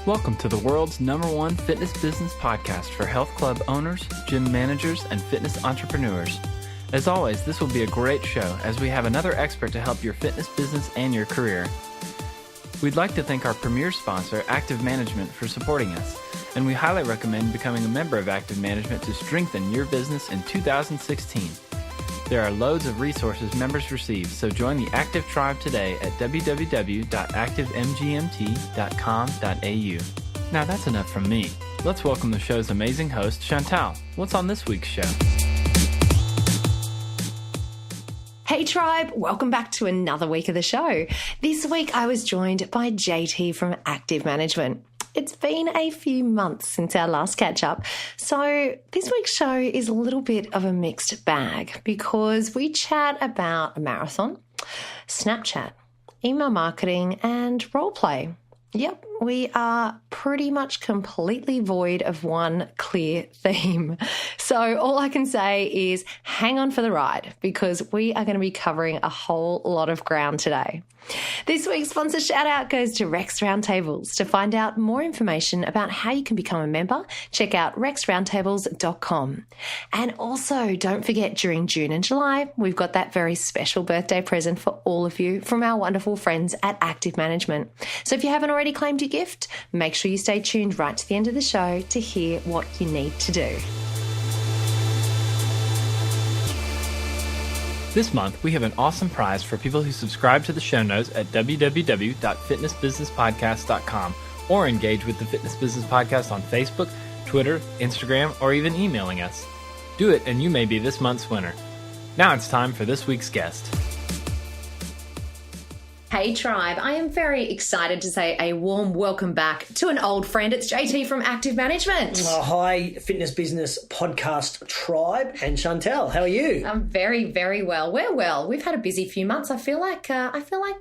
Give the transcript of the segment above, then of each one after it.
Welcome to the world's #1 fitness business podcast for health club owners, gym managers, and fitness entrepreneurs. As always, this will be a great show as we have another expert to help your fitness business and your career. We'd like to thank our premier sponsor, Active Management, for supporting us, and we highly recommend becoming a member of Active Management to strengthen your business in 2016. There are loads of resources members receive, so join the Active Tribe today at www.activemgmt.com.au. Now that's enough from me. Let's welcome the show's amazing host, Chantal. What's on this week's show? Hey Tribe, welcome back to another week of the show. This week I was joined by JT from Active Management. It's been a few months since our last catch up, so this week's show is a little bit of a mixed bag because we chat about a marathon, Snapchat, email marketing, and role play. Yep, we are pretty much completely void of one clear theme. So all I can say is hang on for the ride because we are going to be covering a whole lot of ground today. This week's sponsor shout out goes to Rex Roundtables. To find out more information about how you can become a member, check out rexroundtables.com. And also don't forget during June and July, we've got that very special birthday present for all of you from our wonderful friends at Active Management. So if you haven't already claimed your gift, make sure you stay tuned right to the end of the show to hear what you need to do. This month, we have an awesome prize for people who subscribe to the show notes at www.fitnessbusinesspodcast.com or engage with the Fitness Business Podcast on Facebook, Twitter, Instagram, or even emailing us. Do it and you may be this month's winner. Now it's time for this week's guest. Hey Tribe, I am very excited to say a warm welcome back to an old friend. It's JT from Active Management. Oh, hi, Fitness Business Podcast Tribe and Chantal. How are you? I'm very, very well. We're well. We've had a busy few months. I feel like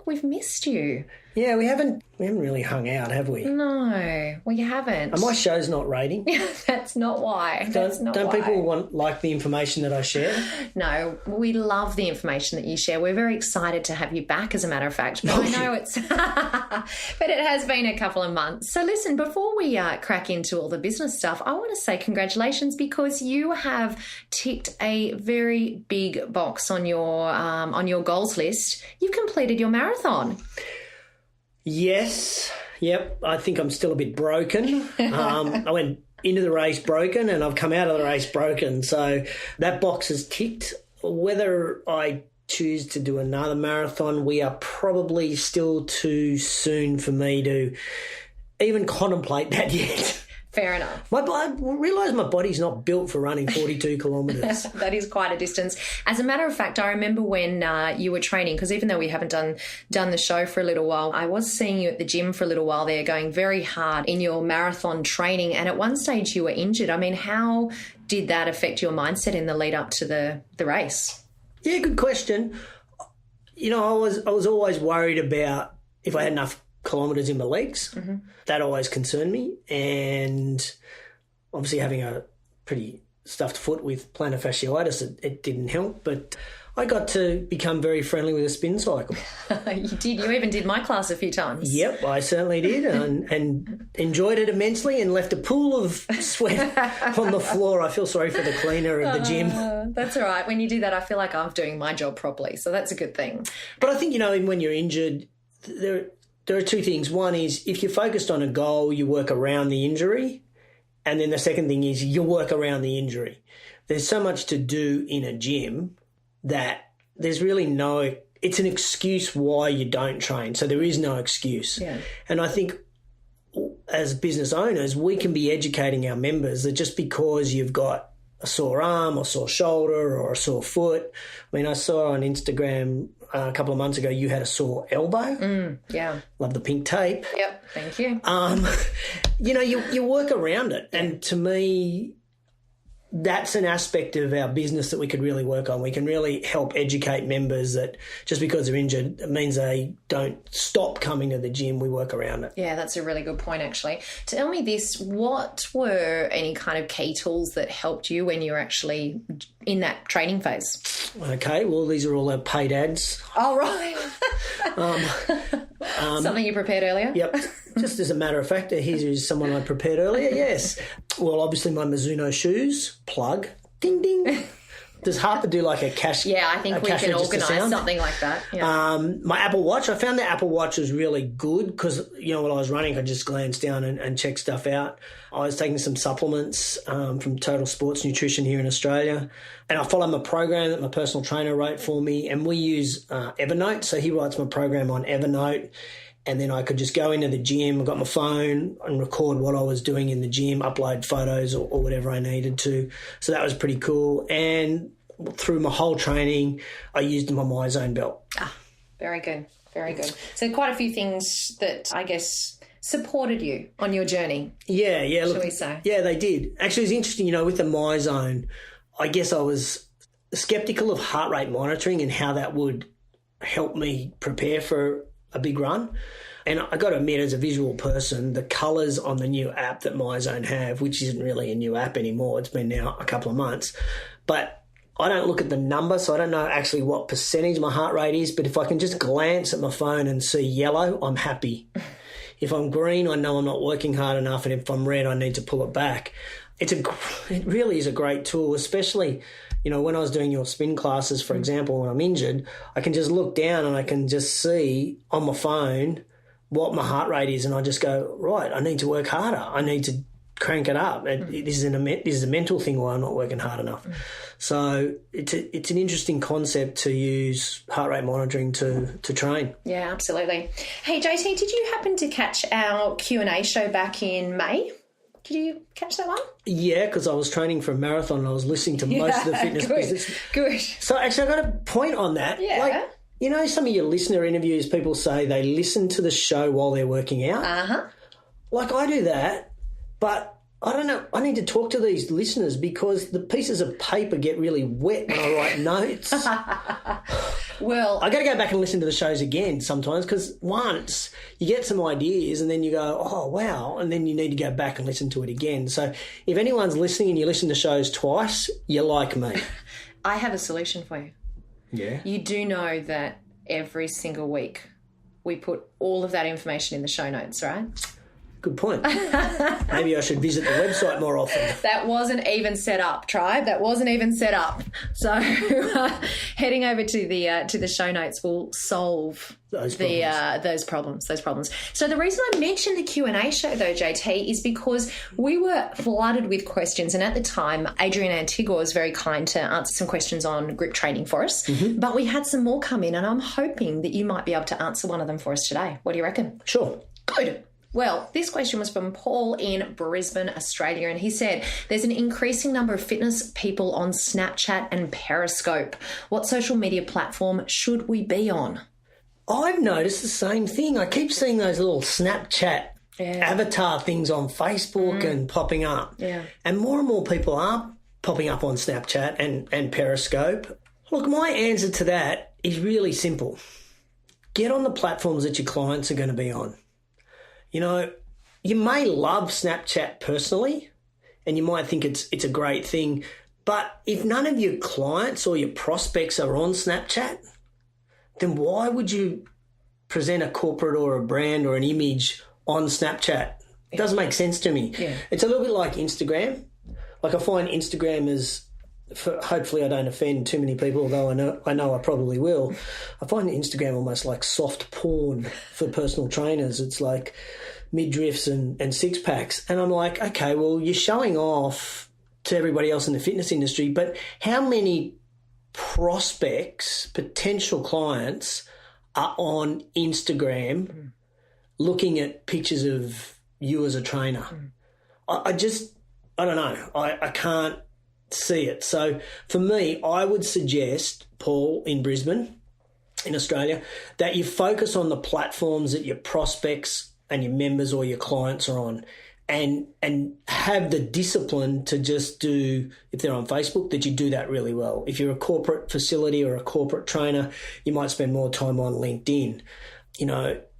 we've missed you. Yeah, we haven't really hung out, have we? No, we haven't. And my show's not rating. That's not why. Don't people like the information that I share? No, we love the information that you share. We're very excited to have you back, as a matter of fact. But I know it's... but it has been a couple of months. So listen, before we crack into all the business stuff, I want to say congratulations because you have ticked a very big box on your goals list. You've completed your marathon. Yes. Yep. I think I'm still a bit broken. I went into the race broken and I've come out of the race broken. So that box is ticked. Whether I choose to do another marathon, we are probably still too soon for me to even contemplate that yet. Fair enough. I realise my body's not built for running 42 kilometres. That is quite a distance. As a matter of fact, I remember when you were training, because even though we haven't done the show for a little while, I was seeing you at the gym for a little while there, going very hard in your marathon training. And at one stage you were injured. I mean, how did that affect your mindset in the lead up to the race? Yeah, good question. You know, I was always worried about if I had enough kilometres in my legs. Mm-hmm. That always concerned me, and obviously having a pretty stuffed foot with plantar fasciitis, it didn't help, but I got to become very friendly with a spin cycle. You did. You even did my class a few times. Yep, I certainly did, and enjoyed it immensely and left a pool of sweat on the floor. I feel sorry for the cleaner of the gym. That's all right. When you do that, I feel like I'm doing my job properly, so that's a good thing. But I think, you know, when you're injured, there are two things. One is if you're focused on a goal, you work around the injury. And then the second thing is you work around the injury. There's so much to do in a gym that there's really it's an excuse why you don't train. So there is no excuse. Yeah. And I think as business owners, we can be educating our members that just because you've got a sore arm or sore shoulder or a sore foot. I mean, I saw on Instagram a couple of months ago you had a sore elbow. Yeah. Love the pink tape. Yep, thank you. You know, you work around it. Yeah. And to me, that's an aspect of our business that we could really work on. We can really help educate members that just because they're injured, it means they don't stop coming to the gym. We work around it. Yeah, that's a really good point, actually. Tell me this, what were any kind of key tools that helped you when you were actually in that training phase? Okay, well, these are all our paid ads. Oh, right. Something you prepared earlier? Yep. Just as a matter of fact, here's someone I prepared earlier, yes. Well, obviously my Mizuno shoes, plug, ding, ding. Does Harper do like a cash? Yeah, I think we can organise something like that. Yeah. My Apple Watch, I found the Apple Watch was really good because, while I was running, I just glanced down and checked stuff out. I was taking some supplements from Total Sports Nutrition here in Australia, and I follow my program that my personal trainer wrote for me, and we use Evernote. So he writes my program on Evernote, and then I could just go into the gym, I got my phone and record what I was doing in the gym, upload photos or whatever I needed to. So that was pretty cool. And through my whole training, I used my MyZone belt. Ah, very good. Very good. So quite a few things that I guess supported you on your journey. Yeah. Shall we say? Yeah, they did. Actually, it's interesting, with the MyZone, I guess I was skeptical of heart rate monitoring and how that would help me prepare for a big run. And I got to admit, as a visual person, the colours on the new app that MyZone have, which isn't really a new app anymore, it's been now a couple of months, but I don't look at the number, so I don't know actually what percentage my heart rate is, but if I can just glance at my phone and see yellow, I'm happy. If I'm green, I know I'm not working hard enough, and if I'm red, I need to pull it back. It really is a great tool, especially when I was doing your spin classes, for example, when I'm injured, I can just look down and I can just see on my phone what my heart rate is, and I just go, right, I need to work harder. I need to crank it up. This is a mental thing why I'm not working hard enough. So it's an interesting concept to use heart rate monitoring to train. Yeah, absolutely. Hey, JT, did you happen to catch our Q&A show back in May? Did you catch that one? Yeah, because I was training for a marathon and I was listening to most of the fitness business. Good. So actually, I got a point on that. Yeah. Some of your listener interviews, people say they listen to the show while they're working out. Uh-huh. Like I do that, but I don't know. I need to talk to these listeners because the pieces of paper get really wet when I write notes. Well, I got to go back and listen to the shows again sometimes because once you get some ideas and then you go, oh, wow, and then you need to go back and listen to it again. So if anyone's listening and you listen to shows twice, you're like me. I have a solution for you. Yeah. You do know that every single week we put all of that information in the show notes, right? Good point. Maybe I should visit the website more often. That wasn't even set up, Tribe. That wasn't even set up. So heading over to the show notes will solve those problems. So the reason I mentioned the Q&A show, though, JT, is because we were flooded with questions. And at the time, Adrian Antigua was very kind to answer some questions on grip training for us. Mm-hmm. But we had some more come in, and I'm hoping that you might be able to answer one of them for us today. What do you reckon? Sure. Good. Well, this question was from Paul in Brisbane, Australia, and he said, there's an increasing number of fitness people on Snapchat and Periscope. What social media platform should we be on? I've noticed the same thing. I keep seeing those little Snapchat avatar things on Facebook and popping up. Yeah. And more people are popping up on Snapchat and Periscope. Look, my answer to that is really simple. Get on the platforms that your clients are going to be on. You may love Snapchat personally and you might think it's a great thing, but if none of your clients or your prospects are on Snapchat, then why would you present a corporate or a brand or an image on Snapchat? It doesn't make sense to me. Yeah. It's a little bit like Instagram. Like I find Instagram is, hopefully I don't offend too many people, although I know I probably will. I find Instagram almost like soft porn for personal trainers. It's like midriffs and six-packs. And I'm like, okay, well, you're showing off to everybody else in the fitness industry, but how many prospects, potential clients are on Instagram looking at pictures of you as a trainer? I don't know. I can't see it. So for me, I would suggest, Paul, in Brisbane, in Australia, that you focus on the platforms that your prospects and your members or your clients are on, and have the discipline to just do, if they're on Facebook, that you do that really well. If you're a corporate facility or a corporate trainer, you might spend more time on LinkedIn.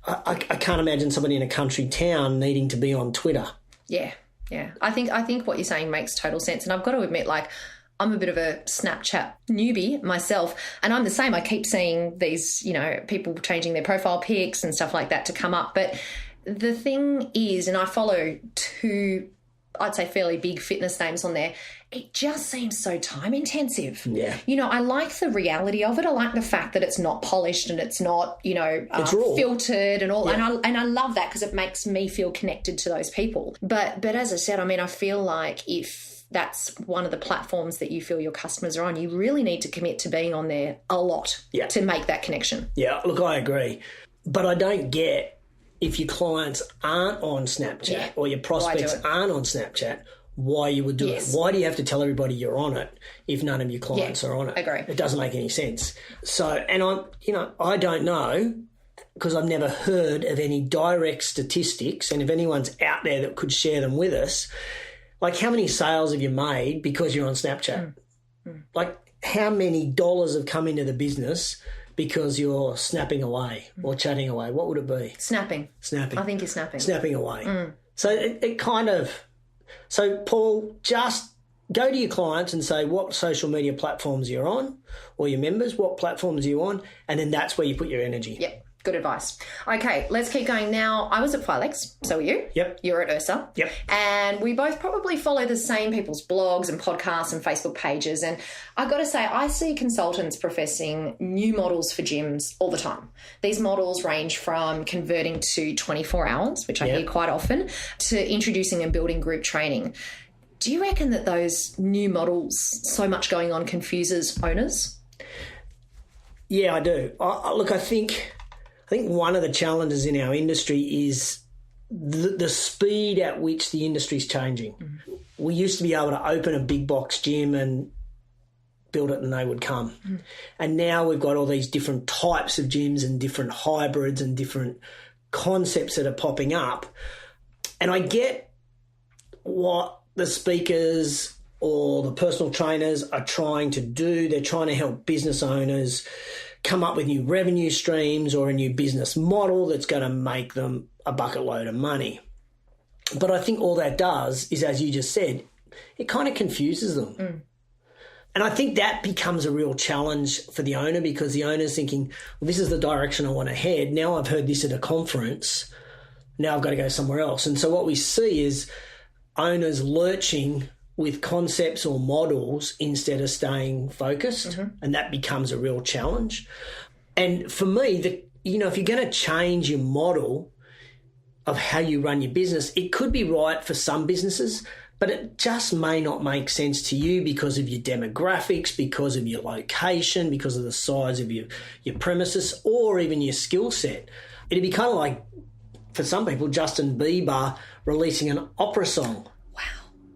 I can't imagine somebody in a country town needing to be on Twitter. Yeah. I think what you're saying makes total sense. And I've got to admit, I'm a bit of a Snapchat newbie myself, and I'm the same. I keep seeing these, people changing their profile pics and stuff like that to come up. But The thing is, and I follow two, I'd say fairly big fitness names on there, it just seems so time intensive. Yeah. You know, I like the reality of it. I like the fact that it's not polished and it's not, It's raw. filtered and all. Yeah. And I love that because it makes me feel connected to those people. But as I said, I mean, I feel like if that's one of the platforms that you feel your customers are on, you really need to commit to being on there a lot to make that connection. Yeah, look, I agree. But I don't get if your clients aren't on Snapchat or your prospects aren't on Snapchat, why you would do it. Why do you have to tell everybody you're on it if none of your clients are on it? Agree. It doesn't make any sense. So, and I don't know because I've never heard of any direct statistics, and if anyone's out there that could share them with us, like how many sales have you made because you're on Snapchat? Like how many dollars have come into the business because you're snapping away or chatting away? What would it be? Snapping. I think you're snapping. Snapping away. So it kind of... So, Paul, just go to your clients and say what social media platforms you're on, or your members, what platforms you're on, and then that's where you put your energy. Yep. Good advice. Okay, let's keep going now. I was at Filex, so were you. Yep. You're at Ursa. Yep. And we both probably follow the same people's blogs and podcasts and Facebook pages. And I've got to say, I see consultants professing new models for gyms all the time. These models range from converting to 24 hours, which I hear quite often, to introducing and building group training. Do you reckon that those new models, so much going on, confuses owners? Yeah, I do. Look, I think one of the challenges in our industry is the speed at which the industry's changing. We used to be able to open a big box gym and build it and they would come. And now we've got all these different types of gyms and different hybrids and different concepts that are popping up. And I get what the speakers or the personal trainers are trying to do. They're trying to help business owners come up with new revenue streams or a new business model that's going to make them a bucket load of money. But I think all that does is, as you just said, it kind of confuses them. And I think that becomes a real challenge for the owner because the owner's thinking, well, this is the direction I want to head. Now I've heard this at a conference. Now I've got to go somewhere else. And so what we see is owners lurching with concepts or models instead of staying focused, and that becomes a real challenge. And for me, if you're going to change your model of how you run your business, it could be right for some businesses, but it just may not make sense to you because of your demographics, because of your location, because of the size of your premises, or even your skill set. It'd be kind of like, for some people, Justin Bieber releasing an opera song.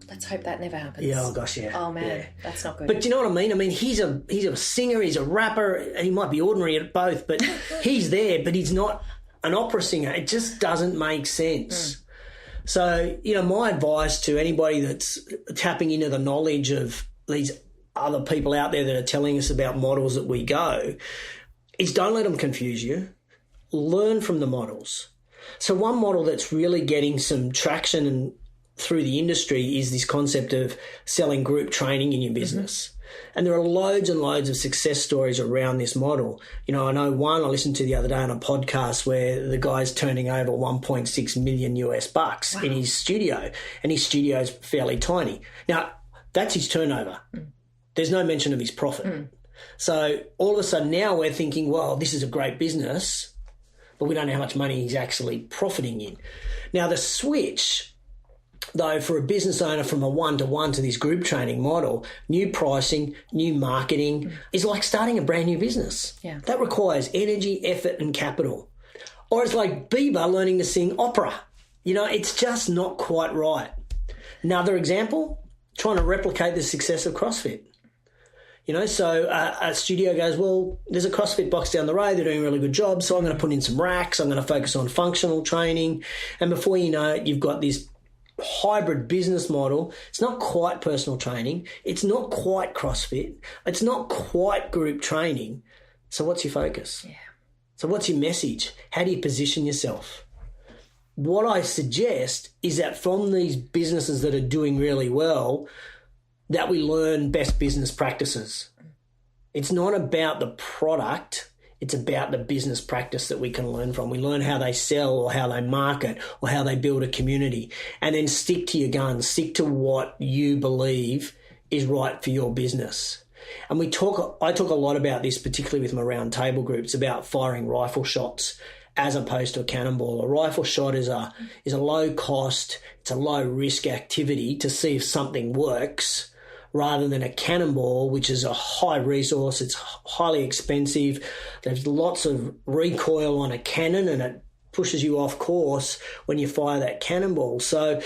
Let's hope that never happens. Yeah, oh gosh, yeah. Oh man, that's not good. But do you know what I mean? I mean, he's a singer, he's a rapper, and he might be ordinary at both, but he's there, but he's not an opera singer. It just doesn't make sense. So, my advice to anybody that's tapping into the knowledge of these other people out there that are telling us about models that we go is don't let them confuse you. Learn from the models. So one model that's really getting some traction and through the industry is this concept of selling group training in your business. And there are loads and loads of success stories around this model. I know one I listened to the other day on a podcast where the guy's turning over 1.6 million US bucks in his studio, and his studio's fairly tiny. Now, that's his turnover. There's no mention of his profit. So all of a sudden now we're thinking, well, this is a great business, but we don't know how much money he's actually profiting in. Now, the switch, though, for a business owner from a one-to-one to this group training model, new pricing, new marketing, is like starting a brand new business. Yeah. That requires energy, effort and capital. Or it's like Bieber learning to sing opera. It's just not quite right. Another example, trying to replicate the success of CrossFit. So a studio goes, well, there's a CrossFit box down the road. They're doing a really good job, so I'm going to put in some racks. I'm going to focus on functional training. And before you know it, you've got this hybrid business model. It's not quite personal training. It's not quite CrossFit. It's not quite group training. So what's your focus? Yeah. So what's your message? How do you position yourself? What I suggest is that from these businesses that are doing really well, that we learn best business practices. It's not about the product. It's about the business practice that we can learn from. We learn how they sell or how they market or how they build a community, and then stick to your guns, stick to what you believe is right for your business. And I talk a lot about this, particularly with my round table groups, about firing rifle shots as opposed to a cannonball. A rifle shot is a low cost, it's a low risk activity to see if something works, rather than a cannonball, which is a high resource, it's highly expensive. There's lots of recoil on a cannon and it pushes you off course when you fire that cannonball. So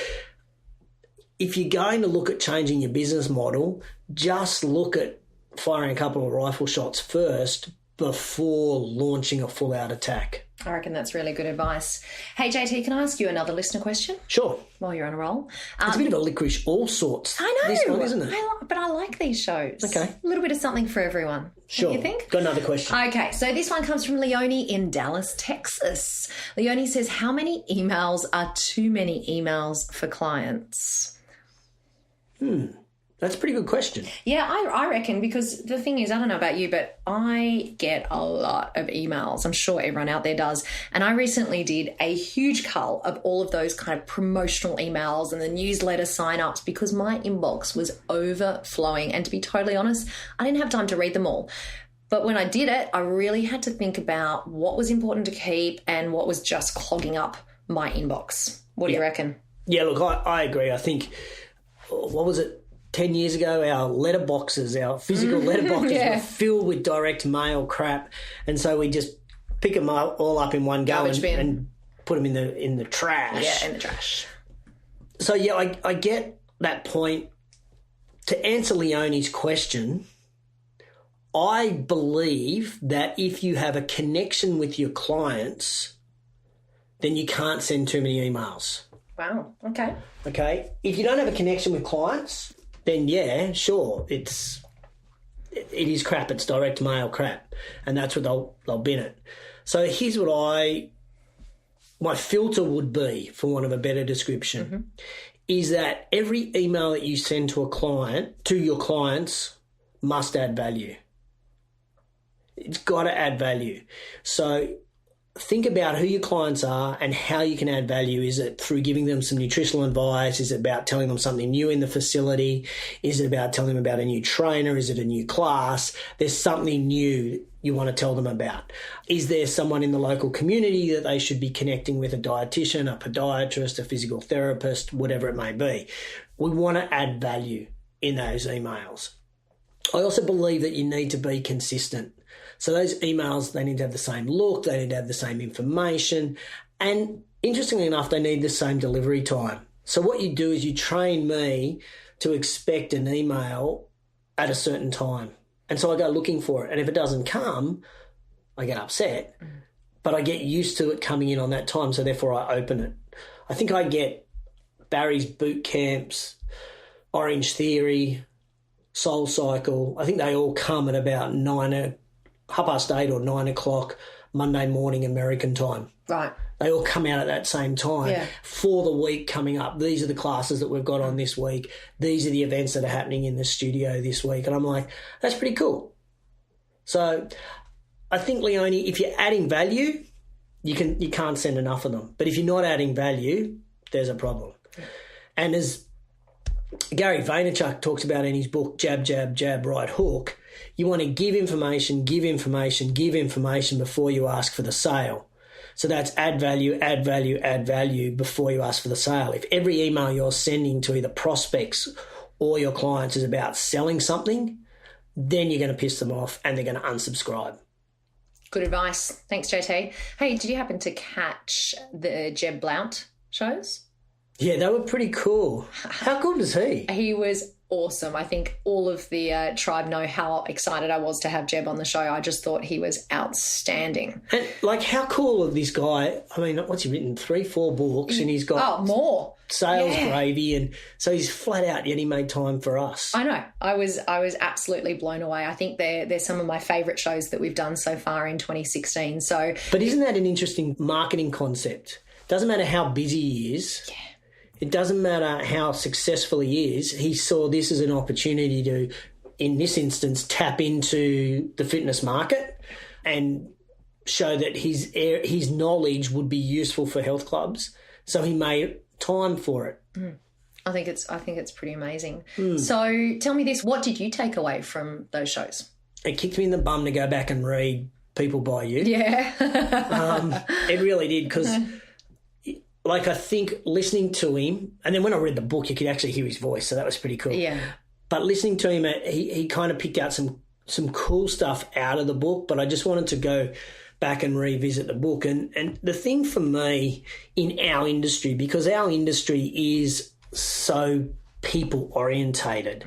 if you're going to look at changing your business model, just look at firing a couple of rifle shots first before launching a full-out attack. I reckon that's really good advice. Hey, JT, can I ask you another listener question? Sure. While you're on a roll. It's a bit of a licorice all sorts. I know. This one, isn't it? But I like these shows. Okay. A little bit of something for everyone. Sure. Don't you think? Got another question. Okay, so this one comes from Leonie in Dallas, Texas. Leonie says, how many emails are too many emails for clients? That's a pretty good question. Yeah, I reckon, because the thing is, I don't know about you, but I get a lot of emails. I'm sure everyone out there does. And I recently did a huge cull of all of those kind of promotional emails and the newsletter sign-ups because my inbox was overflowing. And to be totally honest, I didn't have time to read them all. But when I did it, I really had to think about what was important to keep and what was just clogging up my inbox. What do you reckon? Yeah, look, I agree. I think, what was it? 10 years ago, our letterboxes, our physical letterboxes were filled with direct mail crap. And so we just pick them all up in one go and put them in the trash. Yeah, in the trash. So, yeah, I get that point. To answer Leonie's question, I believe that if you have a connection with your clients, then you can't send too many emails. Wow, okay. Okay? If you don't have a connection with clients, then yeah, sure, it is crap. It's direct mail crap, and that's what they'll bin it. So here's what my filter would be, for want of a better description, is that every email that you send to your clients, must add value. It's got to add value. So think about who your clients are and how you can add value. Is it through giving them some nutritional advice? Is it about telling them something new in the facility? Is it about telling them about a new trainer? Is it a new class? There's something new you want to tell them about. Is there someone in the local community that they should be connecting with, a dietitian, a podiatrist, a physical therapist, whatever it may be? We want to add value in those emails. I also believe that you need to be consistent. So those emails, they need to have the same look, they need to have the same information, and interestingly enough, they need the same delivery time. So what you do is you train me to expect an email at a certain time. And so I go looking for it. And if it doesn't come, I get upset, but I get used to it coming in on that time, so therefore I open it. I think I get Barry's boot camps, Orange Theory, Soul Cycle. I think they all come at about 8:30 or 9 o'clock Monday morning American time. Right. They all come out at that same time for the week coming up. These are the classes that we've got on this week. These are the events that are happening in the studio this week. And I'm like, that's pretty cool. So I think, Leonie, if you're adding value, you can't send enough of them. But if you're not adding value, there's a problem. And as Gary Vaynerchuk talks about in his book, Jab, Jab, Jab, Right Hook, you want to give information before you ask for the sale. So that's add value before you ask for the sale. If every email you're sending to either prospects or your clients is about selling something, then you're going to piss them off and they're going to unsubscribe. Good advice. Thanks, JT. Hey, did you happen to catch the Jeb Blount shows? Yeah, they were pretty cool. How good was he? He was awesome. I think all of the tribe know how excited I was to have Jeb on the show. I just thought he was outstanding. And, like, how cool of this guy. I mean, what's he written? 3-4 books, and he's got... Oh, more. Sales gravy, and so he's flat out, yet he made time for us. I know. I was absolutely blown away. I think they're some of my favourite shows that we've done so far in 2016. So, but isn't that an interesting marketing concept? Doesn't matter how busy he is. Yeah. It doesn't matter how successful he is. He saw this as an opportunity to, in this instance, tap into the fitness market and show that his knowledge would be useful for health clubs, so he made time for it. I think it's pretty amazing. So tell me this, what did you take away from those shows? It kicked me in the bum to go back and read People Buy You. Yeah. It really did, because like I think listening to him, and then when I read the book you could actually hear his voice, so that was pretty cool. Yeah. But listening to him, he kind of picked out some cool stuff out of the book, but I just wanted to go back and revisit the book. And the thing for me in our industry, because our industry is so people orientated,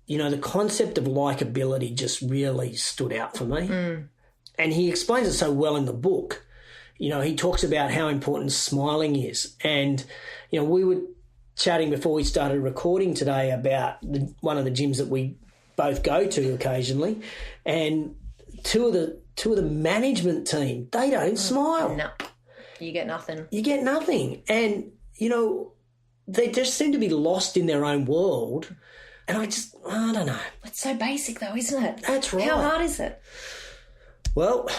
you know, the concept of likability just really stood out for me. And he explains it so well in the book. You know, he talks about how important smiling is. And, you know, we were chatting before we started recording today about one of the gyms that we both go to occasionally, and two of the management team, they don't smile. No, you get nothing. You get nothing. And, you know, they just seem to be lost in their own world. And I don't know. It's so basic though, isn't it? That's right. How hard is it? Well,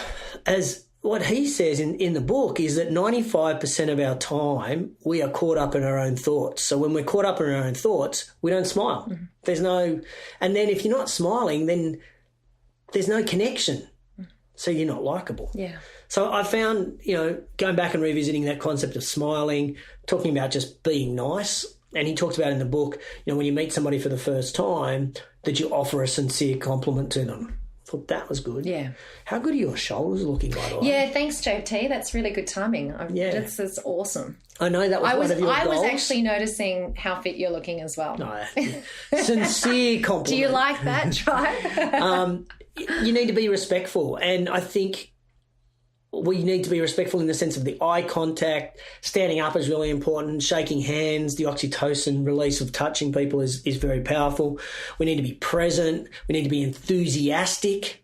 as what he says in the book is that 95% of our time we are caught up in our own thoughts. So when we're caught up in our own thoughts, we don't smile. There's no, and then if you're not smiling, then there's no connection. So you're not likable. Yeah. So I found, you know, going back and revisiting that concept of smiling, talking about just being nice. And he talks about in the book, you know, when you meet somebody for the first time, that you offer a sincere compliment to them. I thought that was good. Yeah. How good are your shoulders looking, by the way? Yeah, thanks, JT. That's really good timing. Yeah. That's awesome. I know that was one of your goals. I was actually noticing how fit you're looking as well. No, sincere compliment. Do you like that, Tribe? You need to be respectful, and I think we need to be respectful in the sense of the eye contact. Standing up is really important. Shaking hands, the oxytocin release of touching people is very powerful. We need to be present. We need to be enthusiastic.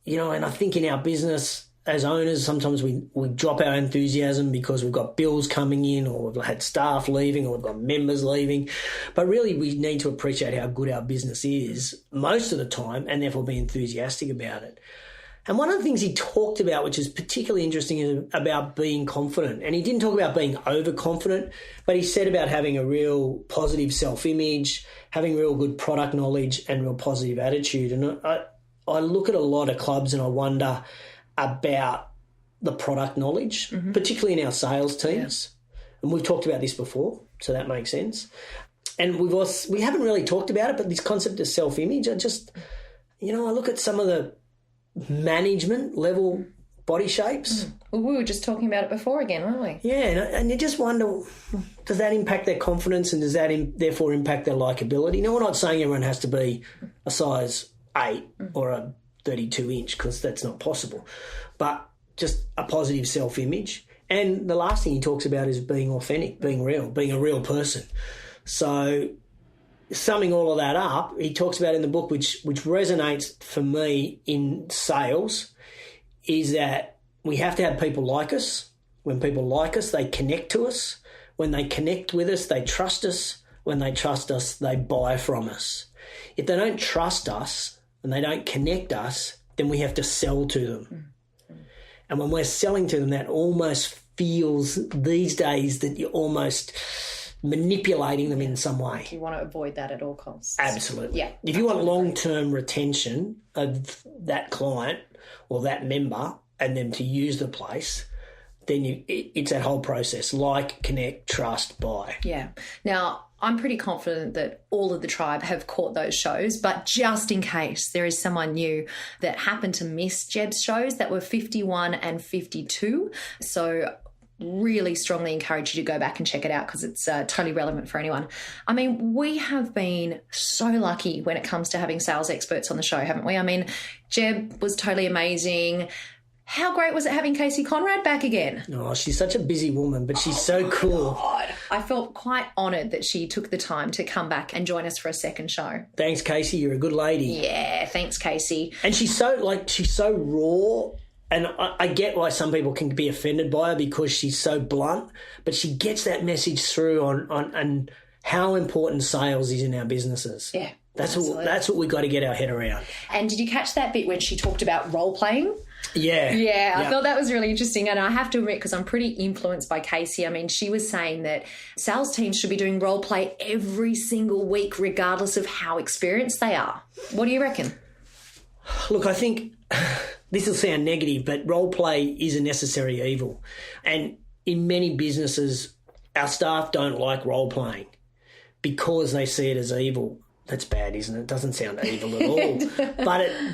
You know, and I think in our business as owners, sometimes we drop our enthusiasm because we've got bills coming in, or we've had staff leaving, or we've got members leaving. But really we need to appreciate how good our business is most of the time, and therefore be enthusiastic about it. And one of the things he talked about, which is particularly interesting, is about being confident. And he didn't talk about being overconfident, but he said about having a real positive self-image, having real good product knowledge and real positive attitude. And I look at a lot of clubs and I wonder about the product knowledge, particularly in our sales teams. Yeah. And we've talked about this before, so that makes sense. And we haven't really talked about it, but this concept of self-image, I look at some of the management level body shapes. Well, we were just talking about it before again, weren't we? Yeah, and you just wonder, does that impact their confidence, and does that therefore impact their likability? Now, we're not saying everyone has to be a size 8 or a 32-inch, because that's not possible, but just a positive self-image. And the last thing he talks about is being authentic, being real, being a real person. So summing all of that up, he talks about in the book, which resonates for me in sales, is that we have to have people like us. When people like us, they connect to us. When they connect with us, they trust us. When they trust us, they buy from us. If they don't trust us and they don't connect us, then we have to sell to them. And when we're selling to them, that almost feels these days that you're almost manipulating them in some way. You want to avoid that at all costs. Absolutely. Yeah. If you want long-term retention of that client or that member and them to use the place, then it's that whole process: like, connect, trust, buy. Yeah. Now, I'm pretty confident that all of the tribe have caught those shows, but just in case there is someone new that happened to miss Jeb's shows that were 51 and 52, so really strongly encourage you to go back and check it out, because it's totally relevant for anyone. I mean, we have been so lucky when it comes to having sales experts on the show, haven't we? I mean, Jeb was totally amazing. How great was it having Casey Conrad back again? Oh, she's such a busy woman, but she's so cool. God. I felt quite honoured that she took the time to come back and join us for a second show. Thanks, Casey. You're a good lady. Yeah, thanks, Casey. And she's so raw. And I get why some people can be offended by her, because she's so blunt, but she gets that message through on how important sales is in our businesses. Yeah. That's what we've got to get our head around. And did you catch that bit when she talked about role playing? Yeah. Yeah, I thought that was really interesting. And I have to admit, because I'm pretty influenced by Casey, I mean, she was saying that sales teams should be doing role play every single week, regardless of how experienced they are. What do you reckon? Look, I think this will sound negative, but role play is a necessary evil. And in many businesses, our staff don't like role playing because they see it as evil. That's bad, isn't it? It doesn't sound evil at all.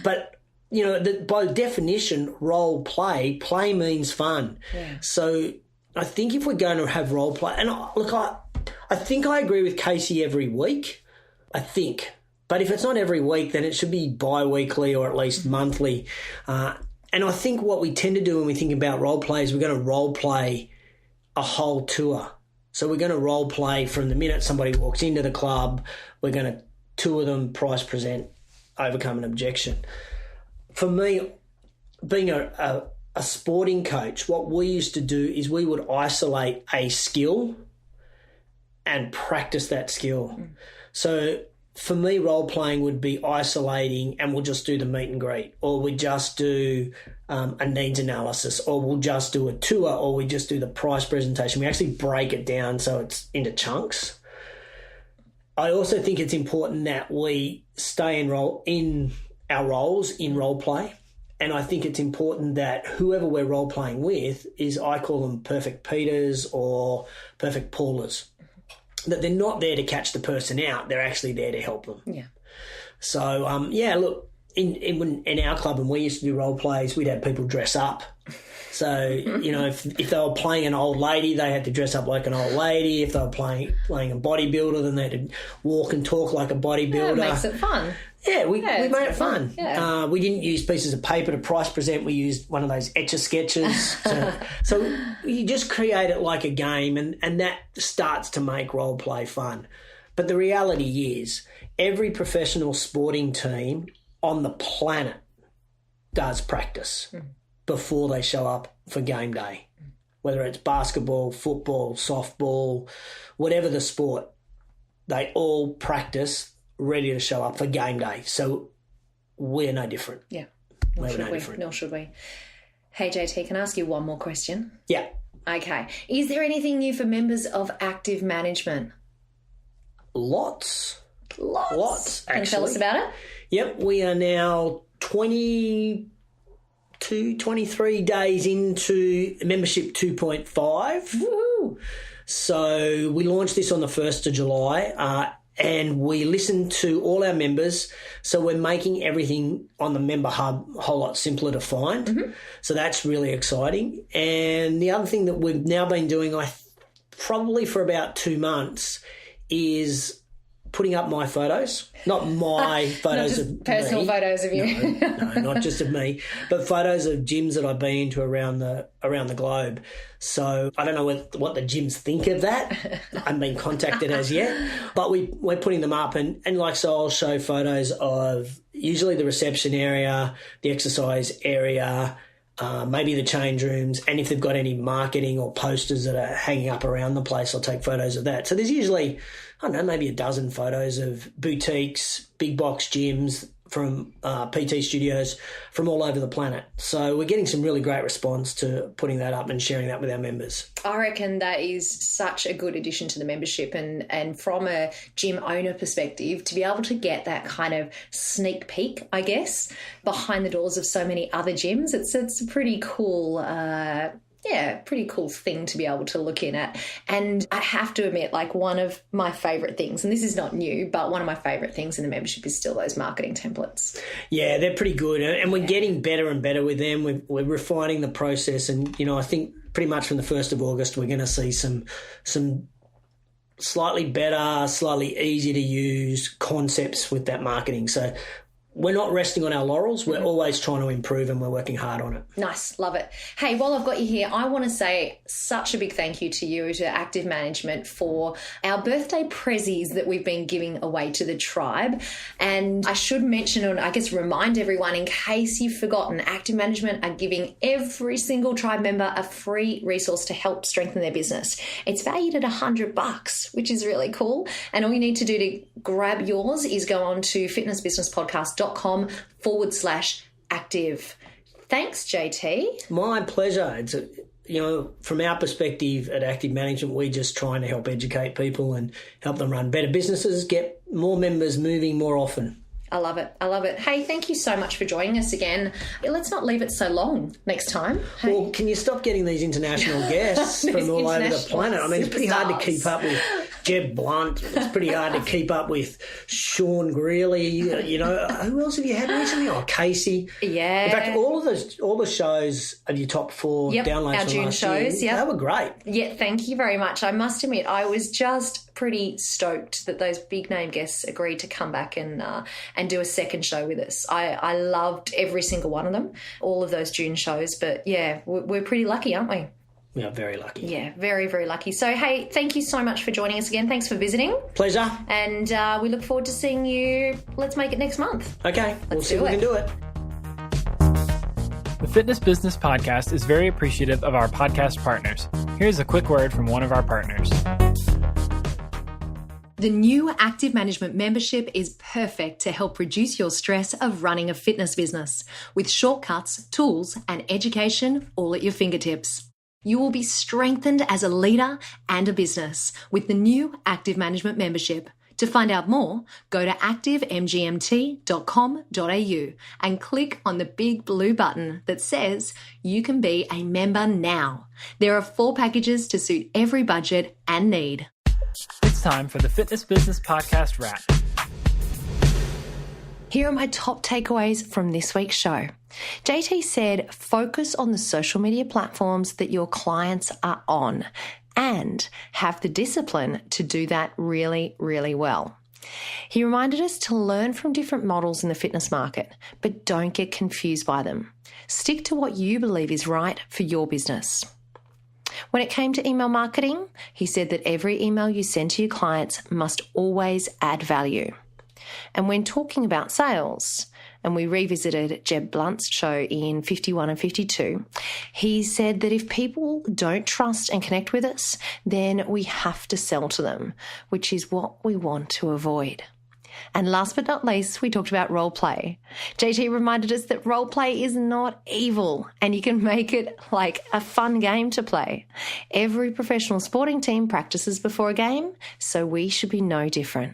But you know, by definition, role play means fun. Yeah. So I think if we're going to have role play, and I think I agree with Casey every week. I think. But if it's not every week, then it should be bi-weekly or at least monthly. And I think what we tend to do when we think about role play is we're going to role play a whole tour. So we're going to role play from the minute somebody walks into the club, we're going to tour them, price, present, overcome an objection. For me, being a sporting coach, what we used to do is we would isolate a skill and practice that skill. So for me, role-playing would be isolating and we'll just do the meet and greet, or we just do a needs analysis, or we'll just do a tour, or we just do the price presentation. We actually break it down so it's into chunks. I also think it's important that we stay in our roles in role-play, and I think it's important that whoever we're role-playing with is, I call them perfect Peters or perfect Paulers. That they're not there to catch the person out, they're actually there to help them. Yeah. So, look, in our club, when we used to do role plays, we'd have people dress up. So, you know, if they were playing an old lady, they had to dress up like an old lady. If they were playing a bodybuilder, then they had to walk and talk like a bodybuilder. Yeah, it makes it fun. Yeah, we made it fun. Yeah. We didn't use pieces of paper to price present. We used one of those Etch-a-Sketches. So you just create it like a game, and that starts to make role play fun. But the reality is every professional sporting team on the planet does practice before they show up for game day, whether it's basketball, football, softball, whatever the sport, they all practice ready to show up for game day. So we're no different. Yeah. Nor should we. Hey, JT, can I ask you one more question? Yeah. Okay. Is there anything new for members of Active Management? Lots, actually. Can you tell us about it? Yep. We are now 23 days into membership 2.5. Woohoo! So we launched this on the 1st of July, and we listened to all our members. So we're making everything on the member hub a whole lot simpler to find. Mm-hmm. So that's really exciting. And the other thing that we've now been doing, probably for about 2 months, is putting up my photos, not my photos of personal me. photos of you. No, not just of me, but photos of gyms that I've been to around the globe. So I don't know what the gyms think of that. I haven't been contacted as yet, but we're putting them up, and so I'll show photos of usually the reception area, the exercise area, maybe the change rooms, and if they've got any marketing or posters that are hanging up around the place, I'll take photos of that. So there's usually, I don't know, maybe a dozen photos of boutiques, big box gyms from PT studios from all over the planet. So we're getting some really great response to putting that up and sharing that with our members. I reckon that is such a good addition to the membership, and from a gym owner perspective, to be able to get that kind of sneak peek, I guess, behind the doors of so many other gyms, it's a pretty cool pretty cool thing to be able to look in at. And I have to admit, like, one of my favourite things, and this is not new, but one of my favourite things in the membership is still those marketing templates. Yeah, they're pretty good, and we're getting better and better with them. We're refining the process, and, I think pretty much from the 1st of August we're going to see some slightly better, slightly easier to use concepts with that marketing. So we're not resting on our laurels. We're always trying to improve and we're working hard on it. Nice. Love it. Hey, while I've got you here, I want to say such a big thank you to you, to Active Management, for our birthday prezzies that we've been giving away to the tribe. And I should mention, and I guess remind everyone, in case you've forgotten, Active Management are giving every single tribe member a free resource to help strengthen their business. It's valued at $100, which is really cool. And all you need to do to grab yours is go on to fitnessbusinesspodcast.com/active. Thanks, JT. My pleasure. It's from our perspective at Active Management, we're just trying to help educate people and help them run better businesses, get more members moving more often. I love it. I love it. Hey, thank you so much for joining us again. Let's not leave it so long next time. Hey. Well, can you stop getting these international guests from all over the planet? I mean, it's pretty hard to keep up with Jeb Blunt. It's pretty hard to keep up with Sean Greeley. Who else have you had recently? Oh, Casey. Yeah. In fact, all the shows of your top 4 downloads our from June last shows. year, Yeah, they were great. Yeah, thank you very much. I must admit, I was just pretty stoked that those big name guests agreed to come back and do a second show with us. I loved every single one of them, all of those June shows. But yeah, we're pretty lucky, aren't we? We are very lucky. Yeah, very, very lucky. So, hey, thank you so much for joining us again. Thanks for visiting. Pleasure. And we look forward to seeing you. Let's make it next month. Okay, we'll see if we can do it. The Fitness Business Podcast is very appreciative of our podcast partners. Here's a quick word from one of our partners. The new Active Management membership is perfect to help reduce your stress of running a fitness business, with shortcuts, tools, and education all at your fingertips. You will be strengthened as a leader and a business with the new Active Management membership. To find out more, go to activemgmt.com.au and click on the big blue button that says you can be a member now. There are 4 packages to suit every budget and need. It's time for the Fitness Business Podcast Wrap. Here are my top takeaways from this week's show. JT said, focus on the social media platforms that your clients are on and have the discipline to do that really, really well. He reminded us to learn from different models in the fitness market, but don't get confused by them. Stick to what you believe is right for your business. When it came to email marketing, he said that every email you send to your clients must always add value. And when talking about sales, and we revisited Jeb Blunt's show in 51 and 52, he said that if people don't trust and connect with us, then we have to sell to them, which is what we want to avoid. And last but not least, we talked about role play. JT reminded us that role play is not evil and you can make it like a fun game to play. Every professional sporting team practices before a game, so we should be no different.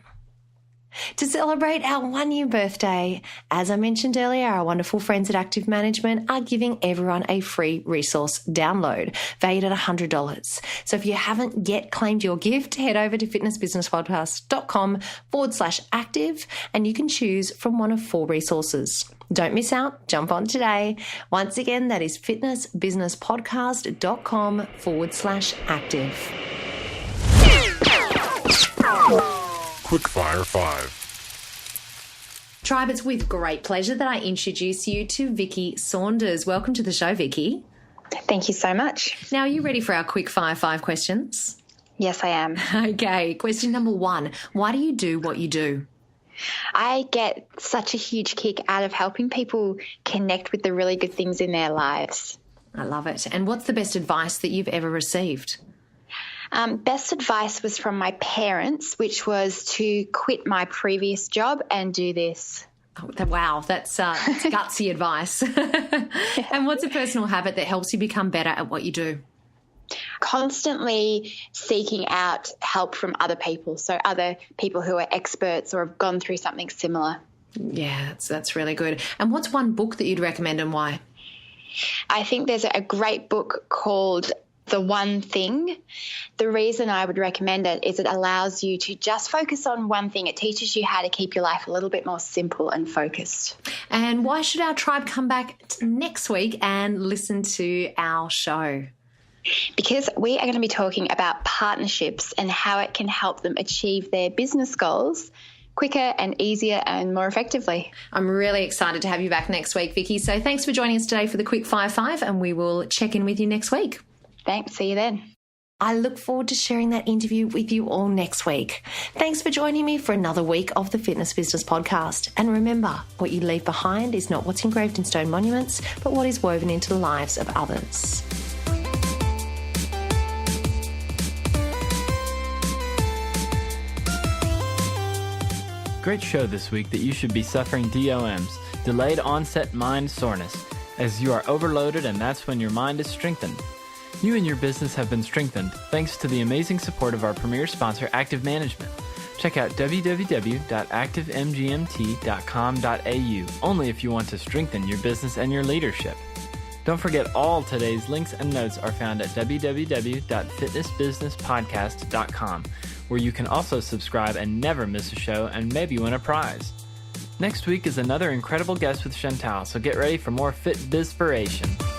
To celebrate our 1-year birthday, as I mentioned earlier, our wonderful friends at Active Management are giving everyone a free resource download valued at $100. So if you haven't yet claimed your gift, head over to fitnessbusinesspodcast.com/active and you can choose from one of 4 resources. Don't miss out. Jump on today. Once again, that is fitnessbusinesspodcast.com/active. Quickfire 5. Tribe, it's with great pleasure that I introduce you to Vicky Saunders. Welcome to the show, Vicky. Thank you so much. Now, are you ready for our Quickfire 5 questions? Yes, I am. Okay, question number 1. Why do you do what you do? I get such a huge kick out of helping people connect with the really good things in their lives. I love it. And what's the best advice that you've ever received? Best advice was from my parents, which was to quit my previous job and do this. Oh, wow, that's gutsy advice. And what's a personal habit that helps you become better at what you do? Constantly seeking out help from other people, so other people who are experts or have gone through something similar. Yeah, that's really good. And what's one book that you'd recommend and why? I think there's a great book called The One Thing. The reason I would recommend it is it allows you to just focus on one thing. It teaches you how to keep your life a little bit more simple and focused. And why should our tribe come back next week and listen to our show? Because we are going to be talking about partnerships and how it can help them achieve their business goals quicker and easier and more effectively. I'm really excited to have you back next week, Vicky. So thanks for joining us today for the Quick Fire 5, and we will check in with you next week. Thanks. See you then. I look forward to sharing that interview with you all next week. Thanks for joining me for another week of the Fitness Business Podcast. And remember, what you leave behind is not what's engraved in stone monuments, but what is woven into the lives of others. Great show this week that you should be suffering DOMs, delayed onset mind soreness, as you are overloaded and that's when your mind is strengthened. You and your business have been strengthened thanks to the amazing support of our premier sponsor, Active Management. Check out www.activemgmt.com.au only if you want to strengthen your business and your leadership. Don't forget all today's links and notes are found at www.fitnessbusinesspodcast.com, where you can also subscribe and never miss a show and maybe win a prize. Next week is another incredible guest with Chantal, so get ready for more Fit Bizpiration.